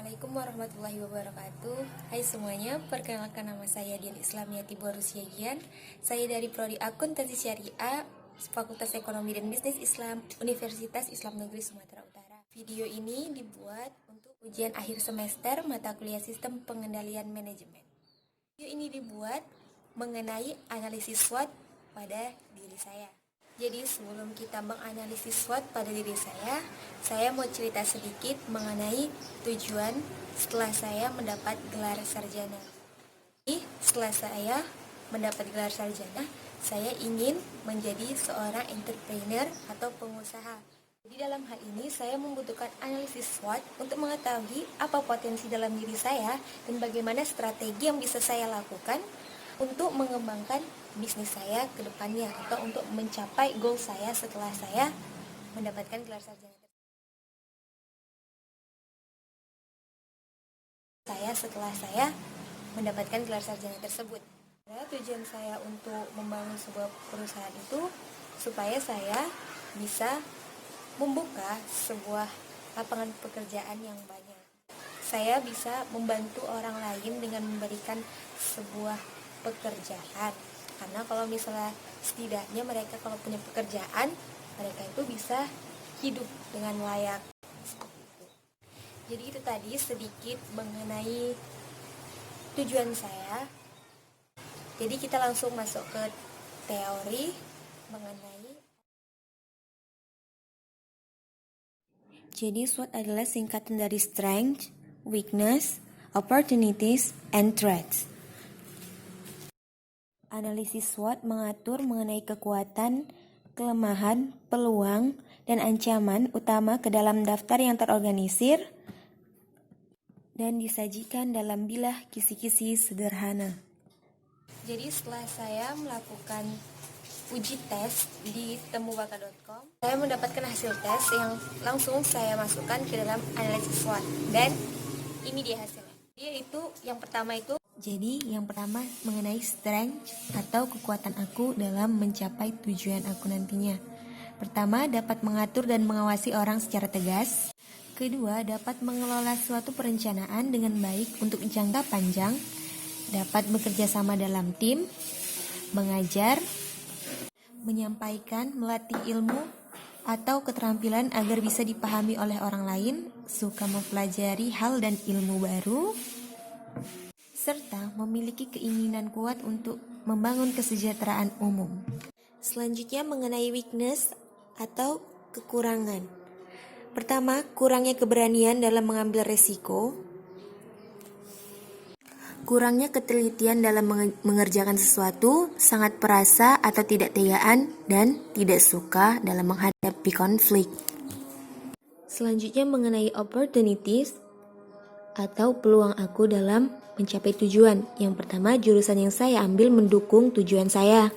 Assalamualaikum warahmatullahi wabarakatuh. Hai semuanya, perkenalkan nama saya Dian Islamiyati Borusiagian. Saya dari Prodi Akuntansi Syariah, Fakultas Ekonomi dan Bisnis Islam, Universitas Islam Negeri Sumatera Utara. Video ini dibuat untuk ujian akhir semester mata kuliah Sistem Pengendalian Manajemen. Video ini dibuat mengenai analisis SWOT pada diri saya. Jadi sebelum kita menganalisis SWOT pada diri saya mau cerita sedikit mengenai tujuan setelah saya mendapat gelar sarjana. Jadi setelah saya mendapat gelar sarjana, saya ingin menjadi seorang entrepreneur atau pengusaha. Jadi dalam hal ini saya membutuhkan analisis SWOT untuk mengetahui apa potensi dalam diri saya dan bagaimana strategi yang bisa saya lakukan untuk mengembangkan bisnis saya ke depannya atau untuk mencapai goal saya setelah saya mendapatkan gelar sarjana. Setelah saya mendapatkan gelar sarjana tersebut. Tujuan saya untuk membangun sebuah perusahaan itu supaya saya bisa membuka sebuah lapangan pekerjaan yang banyak. Saya bisa membantu orang lain dengan memberikan sebuah pekerjaan. Karena kalau misalnya setidaknya mereka kalau punya pekerjaan, mereka itu bisa hidup dengan layak. Jadi itu tadi sedikit mengenai tujuan saya. Jadi kita langsung masuk ke teori mengenai. Jadi SWOT adalah singkatan dari Strength, Weakness, Opportunities, and Threats. Analisis SWOT mengatur mengenai kekuatan, kelemahan, peluang, dan ancaman utama ke dalam daftar yang terorganisir dan disajikan dalam bilah kisi-kisi sederhana. Jadi setelah saya melakukan uji tes di temubaka.com, saya mendapatkan hasil tes yang langsung saya masukkan ke dalam analisis SWOT. Dan ini dia hasilnya. Jadi yang pertama mengenai strength atau kekuatan aku dalam mencapai tujuan aku nantinya. Pertama, dapat mengatur dan mengawasi orang secara tegas. Kedua, dapat mengelola suatu perencanaan dengan baik untuk jangka panjang. Dapat bekerja sama dalam tim, mengajar, menyampaikan, melatih ilmu atau keterampilan agar bisa dipahami oleh orang lain, suka mempelajari hal dan ilmu baru, serta memiliki keinginan kuat untuk membangun kesejahteraan umum. Selanjutnya mengenai weakness atau kekurangan. Pertama, kurangnya keberanian dalam mengambil resiko. Kurangnya ketelitian dalam mengerjakan sesuatu, sangat perasa atau tidak tegaan, dan tidak suka dalam menghadapi konflik. Selanjutnya mengenai opportunities atau peluang aku dalam mencapai tujuan. Yang pertama, jurusan yang saya ambil mendukung tujuan saya.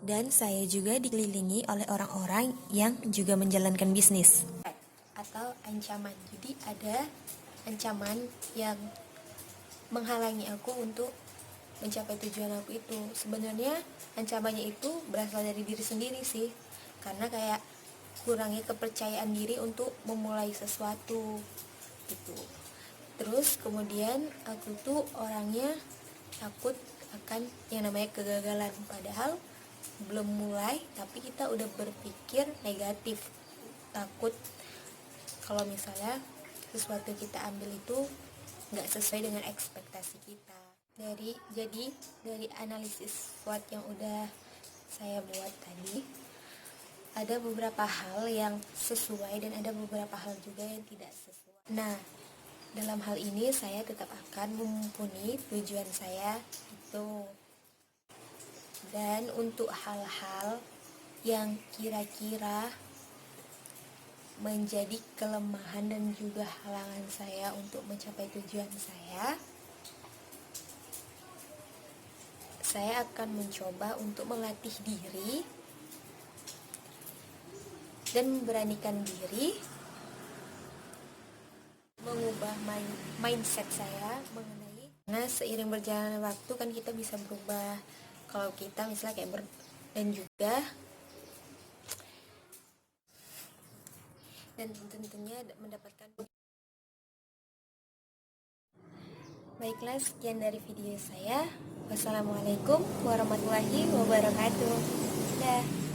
Dan saya juga dikelilingi oleh orang-orang yang juga menjalankan bisnis. Atau ancaman. Jadi ada ancaman yang menghalangi aku untuk mencapai tujuan aku itu. Sebenarnya ancamannya itu berasal dari diri sendiri sih. Karena kayak kurangnya kepercayaan diri untuk memulai sesuatu gitu. Terus kemudian aku tuh orangnya takut akan yang namanya kegagalan. Padahal belum mulai tapi kita udah berpikir negatif. Takut kalau misalnya sesuatu kita ambil itu nggak sesuai dengan ekspektasi kita. Jadi dari analisis SWOT yang udah saya buat tadi, ada beberapa hal yang sesuai dan ada beberapa hal juga yang tidak sesuai. Nah, dalam hal ini saya tetap akan mumpuni tujuan saya itu. Dan untuk hal-hal yang kira-kira menjadi kelemahan dan juga halangan saya untuk mencapai tujuan saya akan mencoba untuk melatih diri dan memberanikan diri mengubah mindset saya mengenai. Karena seiring berjalannya waktu kan kita bisa berubah. Kalau kita misalnya kayak dan tentunya mendapatkan Baiklah, sekian dari video saya. Wassalamualaikum warahmatullahi wabarakatuh. Dah.